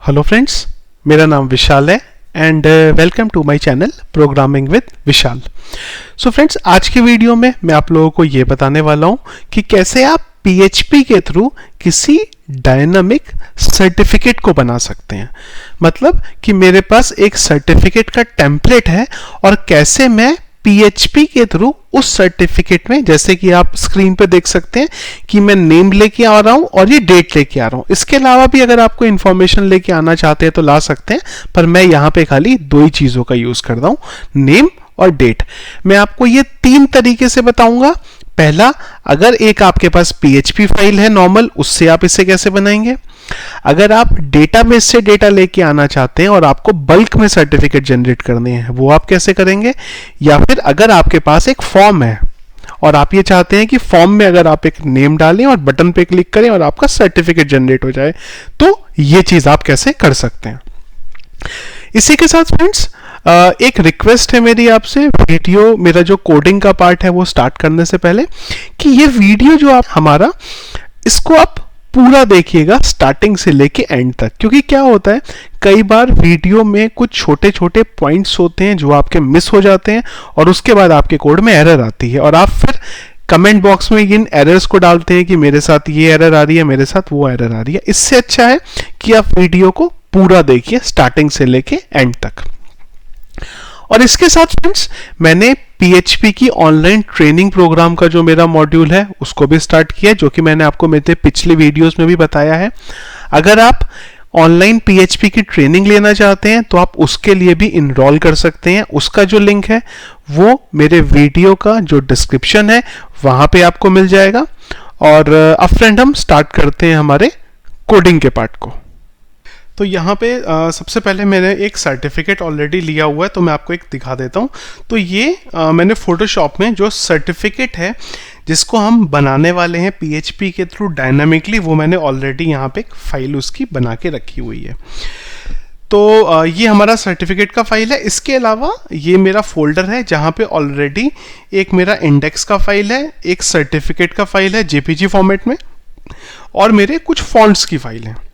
Hello friends, मेरा नाम विशाल है and welcome to my channel programming with Vishal. So friends, आज की वीडियो में मैं आप लोगों को ये बताने वाला हूँ कि कैसे आप PHP के थ्रू किसी डायनामिक सर्टिफिकेट को बना सकते हैं। मतलब कि मेरे पास एक सर्टिफिकेट का टेम्पलेट है और कैसे मैं PHP के थ्रू उस सर्टिफिकेट में, जैसे कि आप स्क्रीन पे देख सकते हैं कि मैं नेम लेके आ रहा हूं और ये डेट लेके आ रहा हूं। इसके अलावा भी अगर आपको इंफॉर्मेशन लेके आना चाहते हैं तो ला सकते हैं, पर मैं यहां पे खाली दो ही चीजों का यूज कर रहा हूं, नेम और डेट। मैं आपको ये तीन तरीके से बताऊंगा। पहला, अगर एक आपके पास PHP फाइल है नॉर्मल, उससे आप इसे कैसे बनाएंगे। अगर आप डेटाबेस से डेटा लेके आना चाहते हैं और आपको बल्क में सर्टिफिकेट जनरेट करने हैं, वो आप कैसे करेंगे। या फिर अगर आपके पास एक फॉर्म है और आप ये चाहते हैं कि फॉर्म में अगर आप एक नेम डालें और बटन पे क्लिक करें और आपका सर्टिफिकेट जनरेट हो जाए, तो ये चीज आप कैसे कर सकते हैं। इसी के साथ फ्रेंड्स, एक रिक्वेस्ट है मेरी आपसे, वीडियो मेरा जो कोडिंग का पार्ट है वो स्टार्ट करने से पहले, कि ये वीडियो जो आप हमारा, इसको आप पूरा देखिएगा स्टार्टिंग से लेके एंड तक। क्योंकि क्या होता है, कई बार वीडियो में कुछ छोटे छोटे पॉइंट्स होते हैं जो आपके मिस हो जाते हैं और उसके बाद आपके कोड में एरर आती है और आप फिर कमेंट बॉक्स में इन एरर्स को डालते हैं कि मेरे साथ ये एरर आ रही है, मेरे साथ वो एरर आ रही है। इससे अच्छा है कि आप वीडियो को पूरा देखिए स्टार्टिंग से लेके एंड तक। और इसके साथ फ्रेंड्स, मैंने PHP की ऑनलाइन ट्रेनिंग प्रोग्राम का जो मेरा मॉड्यूल है उसको भी स्टार्ट किया, जो कि मैंने आपको मेरे पिछले वीडियोस में भी बताया है। अगर आप ऑनलाइन PHP की ट्रेनिंग लेना चाहते हैं तो आप उसके लिए भी इनरोल कर सकते हैं। उसका जो लिंक है वो मेरे वीडियो का जो डिस्क्रिप्शन है वहां पे आपको मिल जाएगा। और अब फ्रेंड, हम स्टार्ट करते हैं हमारे कोडिंग के पार्ट को। तो यहाँ पे सबसे पहले मैंने एक सर्टिफिकेट ऑलरेडी लिया हुआ है, तो मैं आपको एक दिखा देता हूँ। तो ये मैंने फोटोशॉप में जो सर्टिफिकेट है जिसको हम बनाने वाले हैं PHP के थ्रू डायनामिकली, वो मैंने ऑलरेडी यहाँ पे एक फाइल उसकी बना के रखी हुई है। तो ये हमारा सर्टिफिकेट का फाइल है। इसके अलावा ये मेरा फोल्डर है जहाँ पे ऑलरेडी एक मेरा इंडेक्स का फाइल है, एक सर्टिफिकेट का फाइल है JPG फॉर्मेट में, और मेरे कुछ फॉन्ट्स की फाइल है।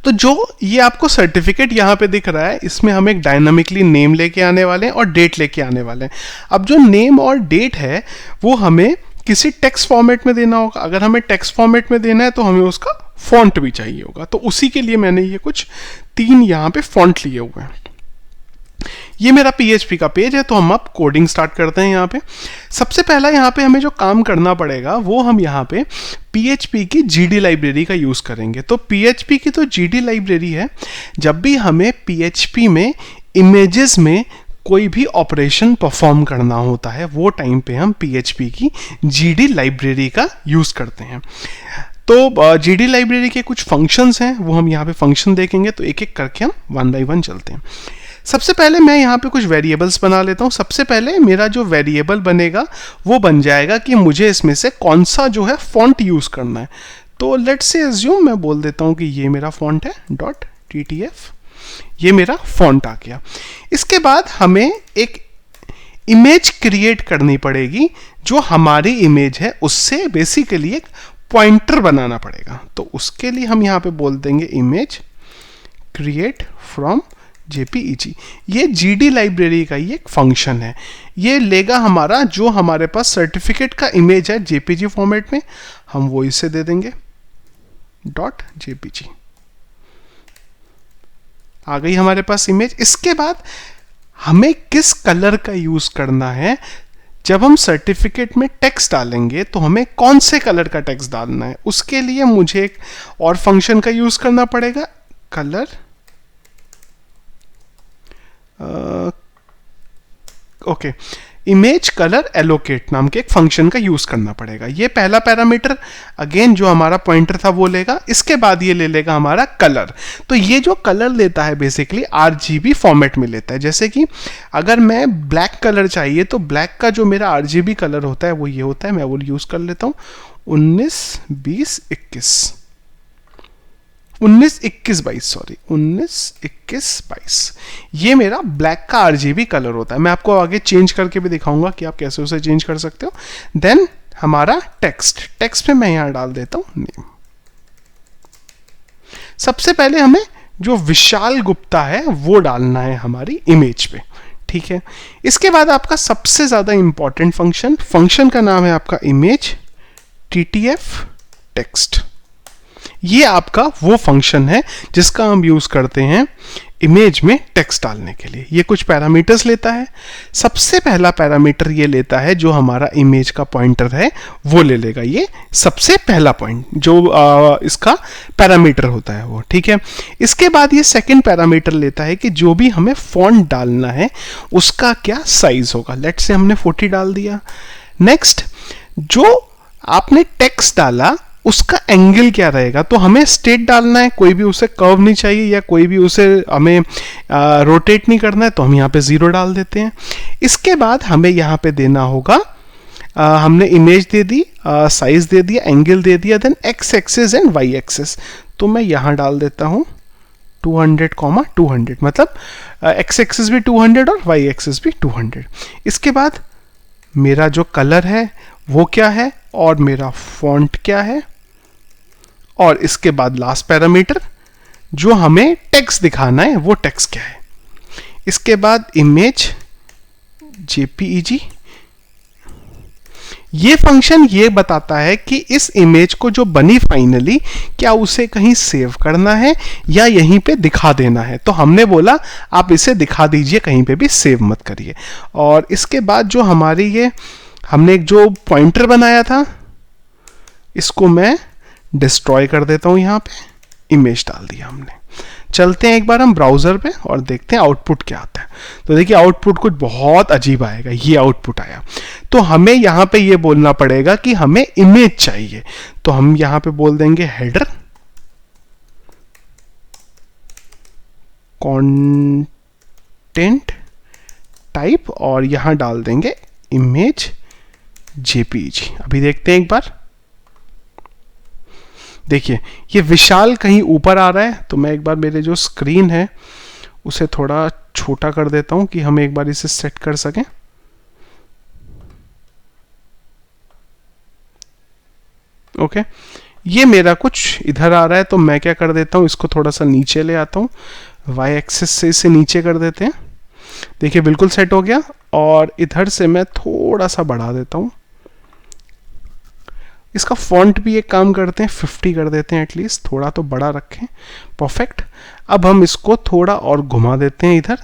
तो जो ये आपको सर्टिफिकेट यहाँ पे दिख रहा है, इसमें हम एक डायनामिकली नेम लेके आने वाले हैं और डेट लेके आने वाले हैं। अब जो नेम और डेट है वो हमें किसी टेक्स्ट फॉर्मेट में देना होगा। अगर हमें टेक्स्ट फॉर्मेट में देना है तो हमें उसका फॉन्ट भी चाहिए होगा। तो उसी के लिए मैंने ये कुछ तीन यहाँ पे फॉन्ट लिए हुए हैं। ये मेरा PHP का पेज है, तो हम अब कोडिंग स्टार्ट करते हैं। यहाँ पे सबसे पहला यहाँ पे हमें जो काम करना पड़ेगा वो हम यहाँ पे PHP की GD लाइब्रेरी का यूज करेंगे। तो PHP की तो GD लाइब्रेरी है, जब भी हमें PHP में इमेजेस में कोई भी ऑपरेशन परफॉर्म करना होता है वो टाइम पे हम PHP की GD लाइब्रेरी का यूज करते हैं। तो GD लाइब्रेरी के कुछ फंक्शंस हैं, वो हम यहाँ पे फंक्शन देखेंगे। तो एक एक करके हम वन बाय वन चलते हैं। सबसे पहले मैं यहाँ पे कुछ वेरिएबल्स बना लेता हूँ। सबसे पहले मेरा जो वेरिएबल बनेगा वो बन जाएगा कि मुझे इसमें से कौन सा जो है फॉन्ट यूज करना है। तो लेट्स से अज्यूम मैं बोल देता हूँ कि ये मेरा फॉन्ट है .ttf, ये मेरा फॉन्ट आ गया। इसके बाद हमें एक इमेज क्रिएट करनी पड़ेगी, जो हमारी इमेज है उससे बेसिकली एक पॉइंटर बनाना पड़ेगा। तो उसके लिए हम यहाँ पे बोल देंगे इमेज क्रिएट फ्रॉम JPEG। ये GD लाइब्रेरी का ही एक फंक्शन है। ये लेगा हमारा जो हमारे पास सर्टिफिकेट का इमेज है JPG फॉर्मेट में, हम वो इसे दे देंगे .jpg। आ गई हमारे पास इमेज। इसके बाद हमें किस कलर का यूज करना है, जब हम सर्टिफिकेट में टेक्स्ट डालेंगे तो हमें कौन से कलर का टेक्स्ट डालना है, उसके लिए मुझे एक और फंक्शन का यूज करना पड़ेगा, कलर इमेज कलर एलोकेट नाम के एक फंक्शन का यूज करना पड़ेगा। ये पहला पैरामीटर अगेन जो हमारा पॉइंटर था वो लेगा। इसके बाद ये ले लेगा हमारा कलर। तो ये जो कलर लेता है बेसिकली RGB फॉर्मेट में लेता है। जैसे कि अगर मैं ब्लैक कलर चाहिए तो ब्लैक का जो मेरा RGB कलर होता है वो ये होता है। मैं वो यूज कर लेता हूँ 19 20 21 19 21 22 सॉरी 19 21 22। ये मेरा ब्लैक का RGB कलर होता है। मैं आपको आगे चेंज करके भी दिखाऊंगा कि आप कैसे उसे चेंज कर सकते हो। देन हमारा टेक्स्ट में मैं यहां डाल देता हूं नेम। सबसे पहले हमें जो विशाल गुप्ता है वो डालना है हमारी इमेज पे, ठीक है। इसके बाद आपका सबसे ज्यादा इंपॉर्टेंट फंक्शन का नाम है आपका इमेज टीटीएफ टेक्स्ट। ये आपका वो फंक्शन है जिसका हम यूज करते हैं इमेज में टेक्स्ट डालने के लिए। ये कुछ पैरामीटर्स लेता है। सबसे पहला पैरामीटर ये लेता है जो हमारा इमेज का पॉइंटर है वो ले लेगा, ये सबसे पहला पॉइंट जो इसका पैरामीटर होता है वो, ठीक है। इसके बाद ये सेकंड पैरामीटर लेता है कि जो भी हमें फॉन्ट डालना है उसका क्या साइज होगा। लेट्स से हमने 40 डाल दिया। नेक्स्ट, जो आपने टेक्स्ट डाला उसका एंगल क्या रहेगा, तो हमें स्ट्रेट डालना है, कोई भी उसे कर्व नहीं चाहिए या कोई भी उसे हमें रोटेट नहीं करना है, तो हम यहाँ पे 0 डाल देते हैं। इसके बाद हमें यहाँ पे देना होगा, हमने इमेज दे दी, साइज दे दिया, एंगल दे दिया, then x axis and y axis, तो मैं यहाँ डाल देता हूँ 200, 200, मतलब एक्स एक्सिस भी 200 और वाई एक्सिस भी 200। इसके बाद मेरा जो कलर है वो क्या है और मेरा फॉन्ट क्या है, और इसके बाद लास्ट पैरामीटर जो हमें टेक्स्ट दिखाना है वो टेक्स्ट क्या है। इसके बाद इमेज जेपीईजी, ये फंक्शन ये बताता है कि इस इमेज को जो बनी फाइनली क्या उसे कहीं सेव करना है या यहीं पे दिखा देना है, तो हमने बोला आप इसे दिखा दीजिए, कहीं पे भी सेव मत करिए। और इसके बाद जो हमारी ये हमने एक जो पॉइंटर बनाया था इसको मैं डिस्ट्रॉय कर देता हूं, यहां पे इमेज डाल दिया हमने। चलते हैं एक बार हम ब्राउजर पे और देखते हैं आउटपुट क्या आता है। तो देखिए आउटपुट कुछ बहुत अजीब आएगा, ये आउटपुट आया। तो हमें यहां पे ये बोलना पड़ेगा कि हमें इमेज चाहिए, तो हम यहां पे बोल देंगे हेडर कंटेंट टाइप और यहां डाल देंगे इमेज जेपीईजी। अभी देखते हैं एक बार, देखिए ये विशाल कहीं ऊपर आ रहा है, तो मैं एक बार मेरे जो स्क्रीन है उसे थोड़ा छोटा कर देता हूं कि हम एक बार इसे सेट कर सकें। ओके, ये मेरा कुछ इधर आ रहा है, तो मैं क्या कर देता हूं, इसको थोड़ा सा नीचे ले आता हूं, वाई एक्सिस से इसे नीचे कर देते हैं। देखिए बिल्कुल सेट हो गया, और इधर से मैं थोड़ा सा बढ़ा देता हूं। इसका फॉन्ट भी एक काम करते हैं, 50 कर देते हैं, एटलीस्ट थोड़ा तो बड़ा रखें। परफेक्ट। अब हम इसको थोड़ा और घुमा देते हैं, इधर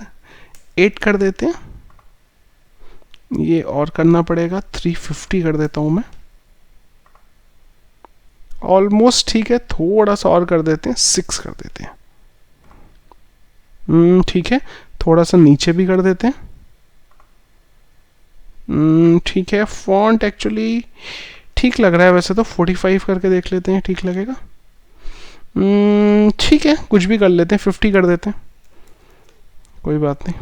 8 कर देते हैं, ये और करना पड़ेगा, 350 कर देता हूं मैं, ऑलमोस्ट ठीक है। थोड़ा सा और कर देते हैं, 6 कर देते हैं, ठीक है। थोड़ा सा नीचे भी कर देते हैं, ठीक है। फॉन्ट एक्चुअली ठीक लग रहा है वैसे तो, 45 करके देख लेते हैं, ठीक लगेगा। ठीक है, कुछ भी कर लेते हैं, 50 कर देते हैं, कोई बात नहीं,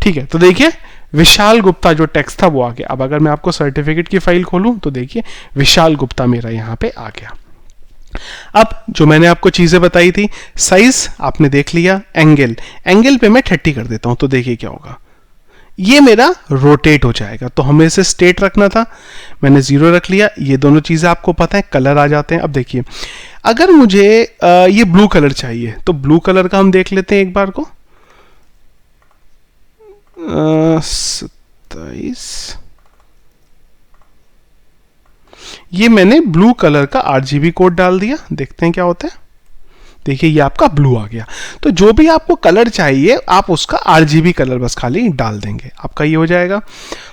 ठीक है। तो देखिए विशाल गुप्ता जो टेक्स्ट था वो आ गया। अब अगर मैं आपको सर्टिफिकेट की फाइल खोलूं तो देखिए विशाल गुप्ता मेरा यहाँ पे आ गया। अब जो मैंने आपको चीजें बताई थी, साइज आपने देख लिया, एंगल पे मैं 30 कर देता हूं, तो देखिए क्या होगा, ये मेरा रोटेट हो जाएगा। तो हमें इसे स्ट्रेट रखना था, मैंने 0 रख लिया। ये दोनों चीजें आपको पता है, कलर आ जाते हैं। अब देखिए अगर मुझे ये ब्लू कलर चाहिए तो ब्लू कलर का हम देख लेते हैं एक बार को, 27, ये मैंने ब्लू कलर का RGB कोड डाल दिया, देखते हैं क्या होता है। देखिए ये आपका ब्लू आ गया। तो जो भी आपको कलर चाहिए आप उसका RGB कलर बस खाली डाल देंगे, आपका ये हो जाएगा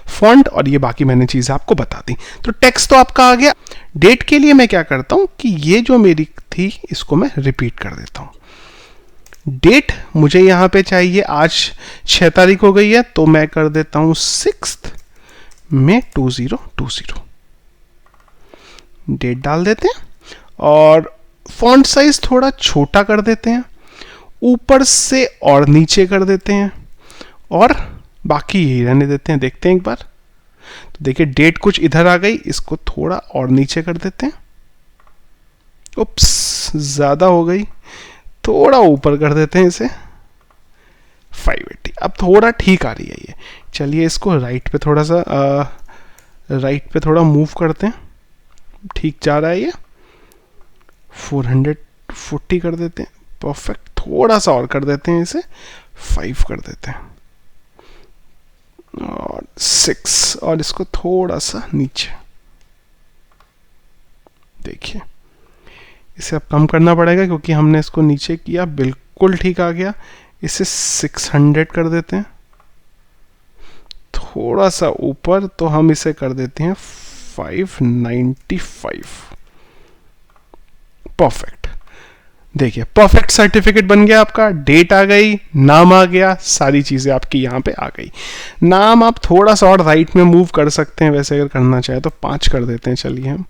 फॉन्ट। और ये बाकी मैंने चीजें आपको बता दी। तो टेक्स्ट तो आपका आ गया। डेट के लिए मैं क्या करता हूं कि ये जो मेरी थी इसको मैं रिपीट कर देता हूं। डेट मुझे यहां पे चाहिए, आज 6 तारीख हो गई है, तो मैं कर देता हूं 6 में 2020, डेट डाल देते हैं। और फॉन्ट साइज थोड़ा छोटा कर देते हैं, ऊपर से और नीचे कर देते हैं, और बाकी यही रहने देते हैं। देखते हैं एक बार, तो देखिए डेट कुछ इधर आ गई, इसको थोड़ा और नीचे कर देते हैं। उप्स, ज्यादा हो गई, थोड़ा ऊपर कर देते हैं इसे, 580। अब थोड़ा ठीक आ रही है ये। चलिए इसको राइट पे थोड़ा सा राइट पे थोड़ा मूव करते हैं, ठीक जा रहा है ये, 440 कर देते हैं। परफेक्ट, थोड़ा सा और कर देते हैं, इसे 5 कर देते हैं और 6, और इसको थोड़ा सा नीचे, देखिए इसे अब कम करना पड़ेगा क्योंकि हमने इसको नीचे किया, बिल्कुल ठीक आ गया। इसे 600 कर देते हैं, थोड़ा सा ऊपर, तो हम इसे कर देते हैं 595। परफेक्ट, देखिए परफेक्ट सर्टिफिकेट बन गया आपका, डेट आ गई, नाम आ गया, सारी चीजें आपकी यहाँ पे आ गई। नाम आप थोड़ा सा और राइट में मूव कर सकते हैं, वैसे अगर करना चाहे तो 5 कर देते हैं, चलिए हम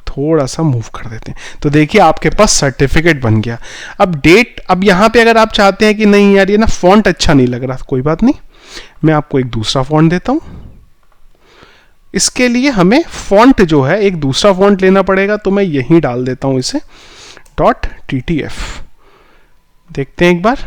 थोड़ा सा मूव कर देते हैं, तो देखिए आपके पास सर्टिफिकेट बन गया। अब डेट, अब यहाँ पे अगर आप चाहते हैं कि नहीं यार ये ना फॉन्ट अच्छा नहीं लग रहा, कोई बात नहीं, मैं आपको एक दूसरा फॉन्ट देता हूं। इसके लिए हमें फॉन्ट जो है एक दूसरा फॉन्ट लेना पड़ेगा, तो मैं यहीं डाल देता हूं इसे .ttf। देखते हैं एक बार,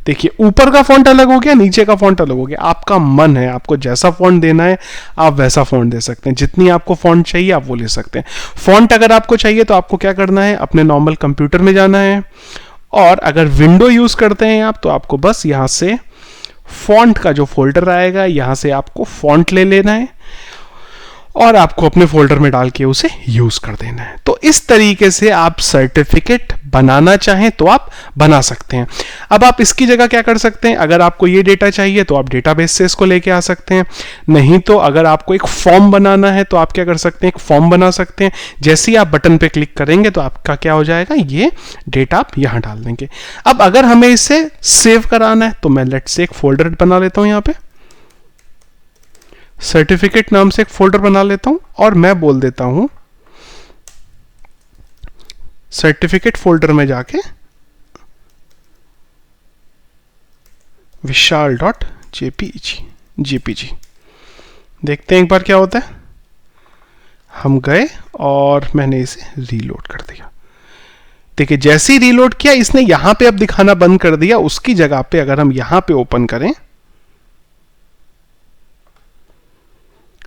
देखिए ऊपर का फॉन्ट अलग हो गया, नीचे का फॉन्ट अलग हो गया। आपका मन है, आपको जैसा फॉन्ट देना है आप वैसा फॉन्ट दे सकते हैं, जितनी आपको फॉन्ट चाहिए आप वो ले सकते हैं। फॉन्ट अगर आपको चाहिए तो आपको क्या करना है, अपने नॉर्मल कंप्यूटर में जाना है, और अगर विंडो यूज करते हैं आप तो आपको बस यहां से फॉन्ट का जो फोल्डर आएगा यहां से आपको फॉन्ट ले लेना है और आपको अपने फोल्डर में डाल के उसे यूज कर देना है। तो इस तरीके से आप सर्टिफिकेट बनाना चाहें तो आप बना सकते हैं। अब आप इसकी जगह क्या कर सकते हैं, अगर आपको ये डेटा चाहिए तो आप डेटाबेस से इसको लेके आ सकते हैं, नहीं तो अगर आपको एक फॉर्म बनाना है तो आप क्या कर सकते हैं, एक फॉर्म बना सकते हैं। जैसे ही आप बटन पे क्लिक करेंगे तो आपका क्या हो जाएगा, ये डेटा आप यहां डाल देंगे। अब अगर हमें इसे सेव कराना है तो मैं लेट्स से एक फोल्डर बना लेता हूं, यहां पे सर्टिफिकेट नाम से एक फोल्डर बना लेता हूं और मैं बोल देता हूं सर्टिफिकेट फोल्डर में जाके vishal.jpg। देखते हैं एक बार क्या होता है। हम गए और मैंने इसे रीलोड कर दिया। देखिए जैसे ही रीलोड किया इसने यहां पे अब दिखाना बंद कर दिया, उसकी जगह पे अगर हम यहां पे ओपन करें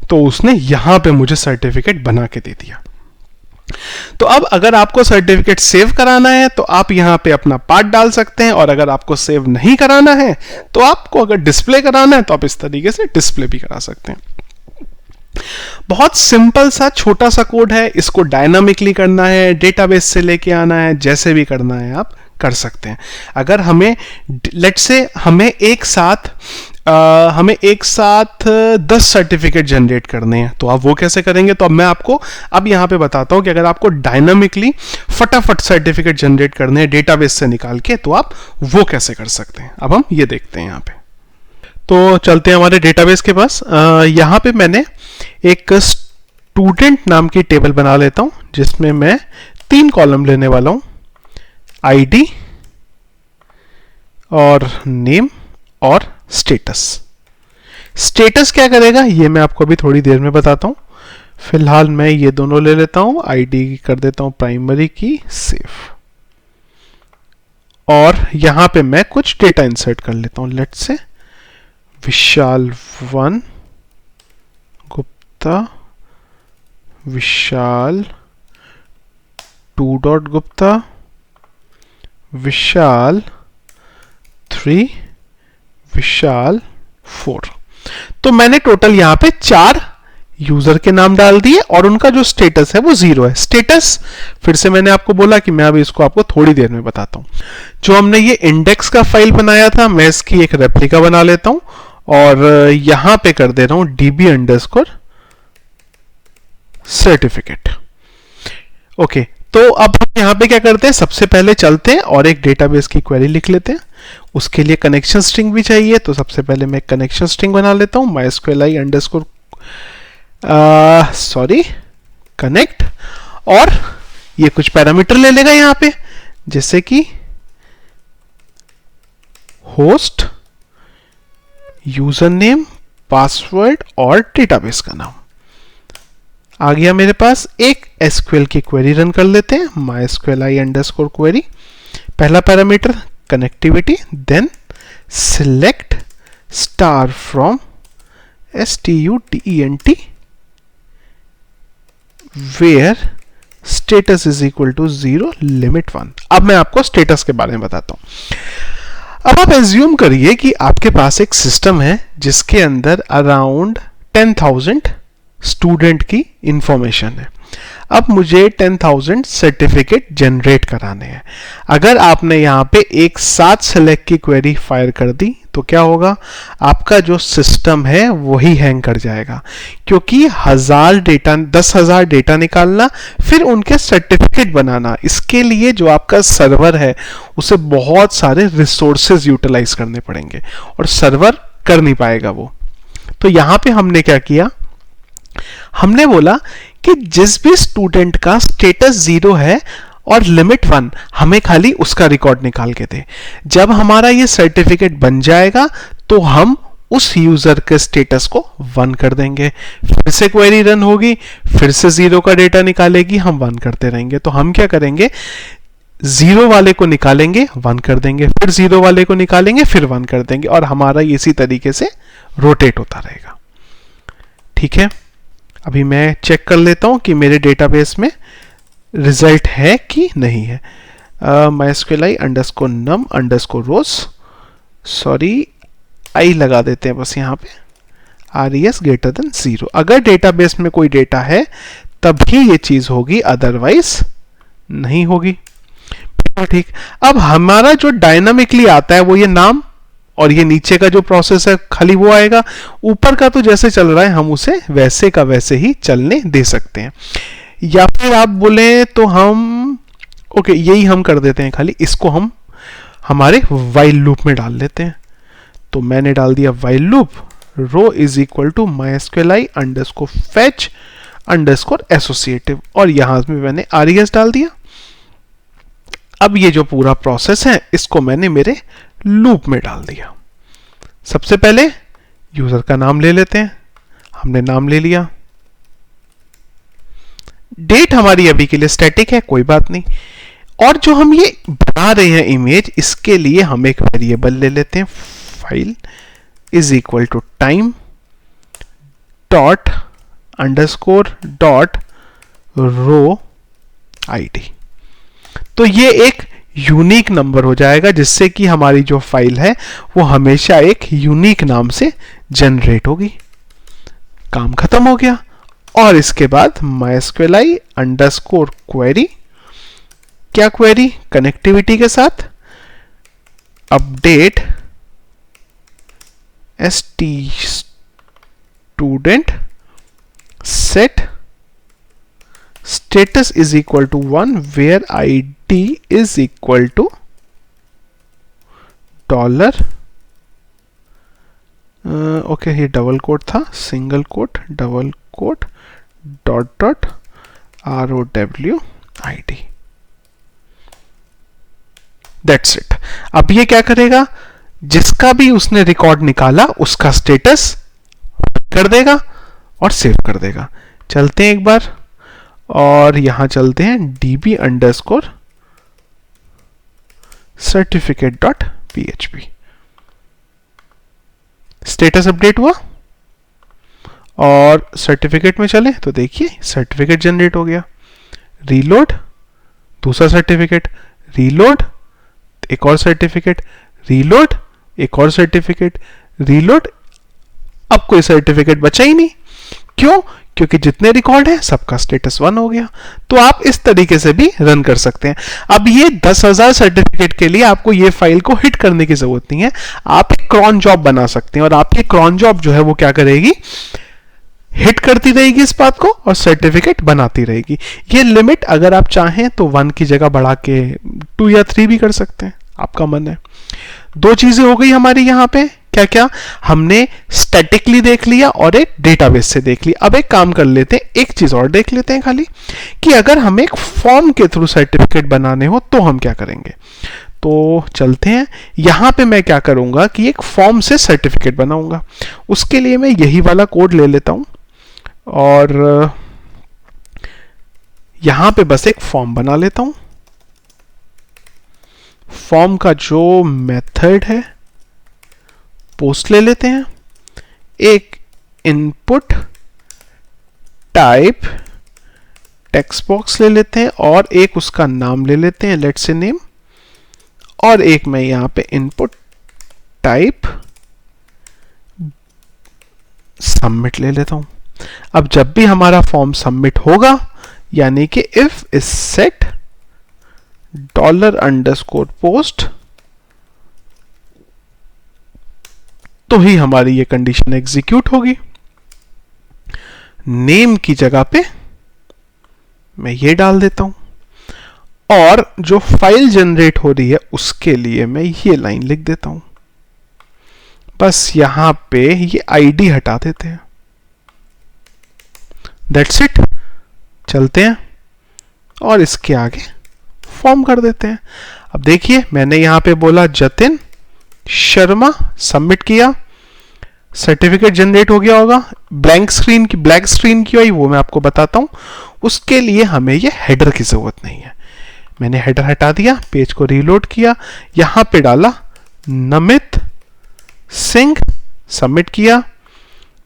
तो उसने यहां पे मुझे सर्टिफिकेट बना के दे दिया। तो अब अगर आपको सर्टिफिकेट सेव कराना है तो आप यहां पे अपना पार्ट डाल सकते हैं, और अगर आपको सेव नहीं कराना है तो आपको अगर डिस्प्ले कराना है तो आप इस तरीके से डिस्प्ले भी करा सकते हैं। बहुत सिंपल सा छोटा सा कोड है, इसको डायनामिकली करना है, डेटाबेस से लेके आना है, जैसे भी करना है आप कर सकते हैं। अगर हमें लेट्स से हमें एक साथ 10 सर्टिफिकेट जनरेट करने हैं तो आप वो कैसे करेंगे, तो अब मैं आपको अब यहां पे बताता हूं कि अगर आपको डायनामिकली फटाफट सर्टिफिकेट जनरेट करने हैं डेटाबेस से निकाल के तो आप वो कैसे कर सकते हैं। अब हम ये देखते हैं यहां पे, तो चलते हैं हमारे डेटाबेस के पास। यहां पे मैंने एक स्टूडेंट नाम की टेबल बना लेता हूं जिसमें मैं 3 कॉलम लेने वाला हूं, आईडी और नेम और स्टेटस। स्टेटस क्या करेगा ये मैं आपको अभी थोड़ी देर में बताता हूं। फिलहाल मैं ये दोनों ले लेता हूं, आईडी कर देता हूं प्राइमरी की सेव, और यहां पे मैं कुछ डेटा इंसर्ट कर लेता हूं। Let's say Vishal 1 Gupta, Vishal 2 dot Gupta, Vishal 3, Vishal 4। तो मैंने टोटल यहां पे 4 यूजर के नाम डाल दिए और उनका जो स्टेटस है वो 0 है। स्टेटस फिर से मैंने आपको बोला कि मैं अभी इसको आपको थोड़ी देर में बताता हूं। जो हमने ये इंडेक्स का फाइल बनाया था मैं इसकी एक रेप्लिका बना लेता हूं और यहां पे कर दे रहा हूं db_certificate। ओके, तो अब हम यहां पे क्या करते हैं, सबसे पहले चलते हैं और एक डेटाबेस की क्वेरी लिख लेते हैं। उसके लिए कनेक्शन स्ट्रिंग भी चाहिए, तो सबसे पहले मैं कनेक्शन स्ट्रिंग बना लेता हूं कनेक्ट, और ये कुछ पैरामीटर ले लेगा यहां पे, जैसे कि होस्ट, यूजर नेम, पासवर्ड और डेटाबेस का नाम। आ गया मेरे पास। एक एसक्यूएल की क्वेरी रन कर लेते हैं, mysqli_query। पहला parameter connectivity, then select star from student where status is equal to 0 limit 1। अब मैं आपको स्टेटस के बारे में बताता हूं। अब आप एज्यूम करिए कि आपके पास एक सिस्टम है जिसके अंदर अराउंड 10,000 स्टूडेंट की इंफॉर्मेशन है। अब मुझे 10,000 सर्टिफिकेट जनरेट कराने हैं। अगर आपने यहाँ पे एक साथ सेलेक्ट की क्वेरी फायर कर दी तो क्या होगा, आपका जो सिस्टम है वही हैंग कर जाएगा, क्योंकि 10,000 डेटा निकालना फिर उनके सर्टिफिकेट बनाना, इसके लिए जो आपका सर्वर है उसे बहुत सारे रिसोर्सेज यूटिलाइज करने पड़ेंगे और सर्वर कर नहीं पाएगा वो। तो यहां पे हमने क्या किया, हमने बोला कि जिस भी स्टूडेंट का स्टेटस 0 है और लिमिट 1, हमें खाली उसका रिकॉर्ड निकाल के दे। जब हमारा ये सर्टिफिकेट बन जाएगा तो हम उस यूजर के स्टेटस को 1 कर देंगे। फिर से क्वेरी रन होगी, फिर से 0 का डेटा निकालेगी, हम 1 करते रहेंगे। तो हम क्या करेंगे, 0 वाले को निकालेंगे 1 कर देंगे, फिर 0 वाले को निकालेंगे फिर 1 कर देंगे, और हमारा इसी तरीके से रोटेट होता रहेगा। ठीक है, अभी मैं चेक कर लेता हूं कि मेरे डेटाबेस में रिजल्ट है कि नहीं है। mysqli_num_rows, सॉरी आई लगा देते हैं बस यहाँ पे, res greater than 0। अगर डेटाबेस में कोई डेटा है तभी ये चीज होगी, अदरवाइज नहीं होगी। ठीक, अब हमारा जो डायनामिकली आता है वो ये नाम और ये नीचे का जो प्रोसेस है खाली वो आएगा। ऊपर का तो जैसे चल रहा है हम उसे वैसे का वैसे ही चलने दे सकते हैं, या फिर आप बोले तो हम ओके यही हम कर देते हैं, खाली इसको हम हमारे वाइल लूप में डाल लेते हैं। तो मैंने डाल दिया while loop, row is equal to mysqli_fetch_associative, और यहां में मैंने res डाल दिया। अब ये जो पूरा प्रोसेस है इसको मैंने मेरे लूप में डाल दिया। सबसे पहले यूजर का नाम ले लेते हैं, हमने नाम ले लिया। डेट हमारी अभी के लिए स्टैटिक है, कोई बात नहीं। और जो हम ये बना रहे हैं इमेज, इसके लिए हम एक वेरिएबल ले लेते हैं, file is equal to time dot underscore dot row ID. तो ये एक यूनिक नंबर हो जाएगा, जिससे कि हमारी जो फाइल है वो हमेशा एक यूनिक नाम से जनरेट होगी। काम खत्म हो गया। और इसके बाद mysqli_query, क्या क्वेरी, कनेक्टिविटी के साथ update student set status is equal to 1 where id is equal to $, okay ये डबल कोट था, single quote double quote dot dot ROWID, that's it. अब ये क्या करेगा, जिसका भी उसने रिकॉर्ड निकाला उसका स्टेटस कर देगा और सेव कर देगा। चलते हैं एक बार और यहां चलते हैं db_certificate.php। स्टेटस अपडेट हुआ और सर्टिफिकेट में चले तो देखिए सर्टिफिकेट जनरेट हो गया। रीलोड, दूसरा सर्टिफिकेट, रीलोड एक और सर्टिफिकेट, रीलोड एक और सर्टिफिकेट, रीलोड, अब कोई सर्टिफिकेट बचा ही नहीं। क्यों? क्योंकि जितने रिकॉर्ड है सबका स्टेटस 1 हो गया। तो आप इस तरीके से भी रन कर सकते हैं। अब ये 10,000 सर्टिफिकेट के लिए आपको ये फाइल को हिट करने की जरूरत नहीं है, आप एक क्रॉन जॉब बना सकते हैं और आपकी क्रॉन जॉब जो है वो क्या करेगी, हिट करती रहेगी इस बात को और सर्टिफिकेट बनाती रहेगी। ये लिमिट अगर आप चाहें तो 1 की जगह बढ़ा के 2 या 3 भी कर सकते हैं, आपका मन है। 2 चीजें हो गई हमारी यहां पे, क्या क्या, हमने स्टैटिकली देख लिया और एक डेटाबेस से देख लिया। अब एक काम कर लेते हैं, एक चीज और देख लेते हैं खाली, कि अगर हमें एक फॉर्म के थ्रू सर्टिफिकेट बनाने हो तो हम क्या करेंगे। तो चलते हैं, यहां पे मैं क्या करूंगा कि एक फॉर्म से सर्टिफिकेट बनाऊंगा। उसके लिए मैं यही वाला कोड ले लेता हूं और यहां पे बस एक फॉर्म बना लेता हूं। फॉर्म का जो मेथड है पोस्ट ले लेते हैं, एक इनपुट टाइप टेक्स्ट बॉक्स ले लेते हैं और एक उसका नाम ले लेते हैं, लेट्स से नेम, और एक मैं यहां पे इनपुट टाइप सबमिट ले लेता हूं। अब जब भी हमारा फॉर्म सबमिट होगा, यानी कि इफ इज सेट $_post, तो ही हमारी ये कंडीशन एग्जीक्यूट होगी। नेम की जगह पे मैं ये डाल देता हूं, और जो फाइल जनरेट हो रही है उसके लिए मैं ये लाइन लिख देता हूं। बस यहां पे ये आईडी हटा देते हैं। That's it. चलते हैं और इसके आगे फॉर्म कर देते हैं। अब देखिए, मैंने यहां पे बोला जतिन शर्मा, सबमिट किया, सर्टिफिकेट जनरेट हो गया होगा। ब्लैंक स्क्रीन की आई वो मैं आपको बताता हूं। उसके लिए हमें ये हेडर की जरूरत नहीं है। मैंने हेडर हटा दिया, पेज को रीलोड किया, यहां पे डाला नमित सिंह, सबमिट किया,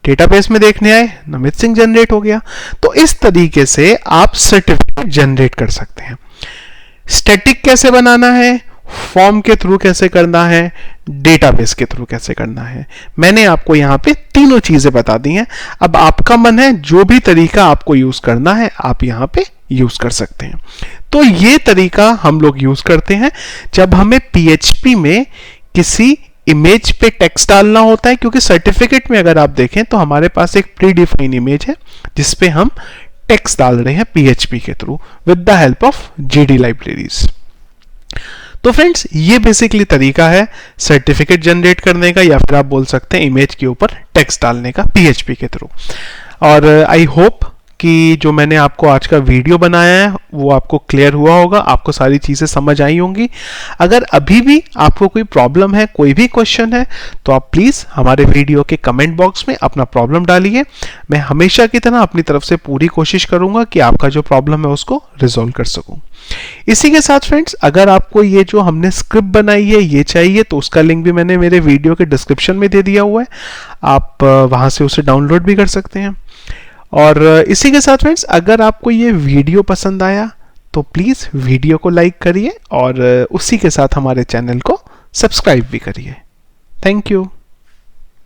डेटाबेस में देखने आए, नमित सिंह जनरेट हो गया। तो इस तरीके से आप सर्टिफिकेट जनरेट कर सकते हैं। स्टैटिक कैसे बनाना है, फॉर्म के थ्रू कैसे करना है, डेटाबेस के थ्रू कैसे करना है, मैंने आपको यहां पे तीनों चीजें बता दी हैं। अब आपका मन है, जो भी तरीका आपको यूज करना है आप यहां पे यूज कर सकते हैं। तो ये तरीका हम लोग यूज करते हैं जब हमें पीएचपी में किसी इमेज पे टेक्स्ट डालना होता है, क्योंकि सर्टिफिकेट में अगर आप देखें तो हमारे पास एक प्री डिफाइन इमेज है जिसपे हम टेक्स्ट डाल रहे हैं पीएचपी के through with the help of GD libraries. तो फ्रेंड्स, ये बेसिकली तरीका है सर्टिफिकेट जनरेट करने का, या फिर आप बोल सकते हैं इमेज के ऊपर टेक्स्ट डालने का पीएचपी के थ्रू। और आई होप कि जो मैंने आपको आज का वीडियो बनाया है वो आपको क्लियर हुआ होगा, आपको सारी चीज़ें समझ आई होंगी। अगर अभी भी आपको कोई प्रॉब्लम है, कोई भी क्वेश्चन है, तो आप प्लीज़ हमारे वीडियो के कमेंट बॉक्स में अपना प्रॉब्लम डालिए। मैं हमेशा की तरह अपनी तरफ से पूरी कोशिश करूंगा कि आपका जो प्रॉब्लम है उसको रिजॉल्व कर सकूं। इसी के साथ फ्रेंड्स, अगर आपको ये जो हमने स्क्रिप्ट बनाई है ये चाहिए, तो उसका लिंक भी मैंने मेरे वीडियो के डिस्क्रिप्शन में दे दिया हुआ है, आप वहां से उसे डाउनलोड भी कर सकते हैं। और इसी के साथ फ्रेंड्स, अगर आपको ये वीडियो पसंद आया तो प्लीज़ वीडियो को लाइक करिए और उसी के साथ हमारे चैनल को सब्सक्राइब भी करिए। Thank you.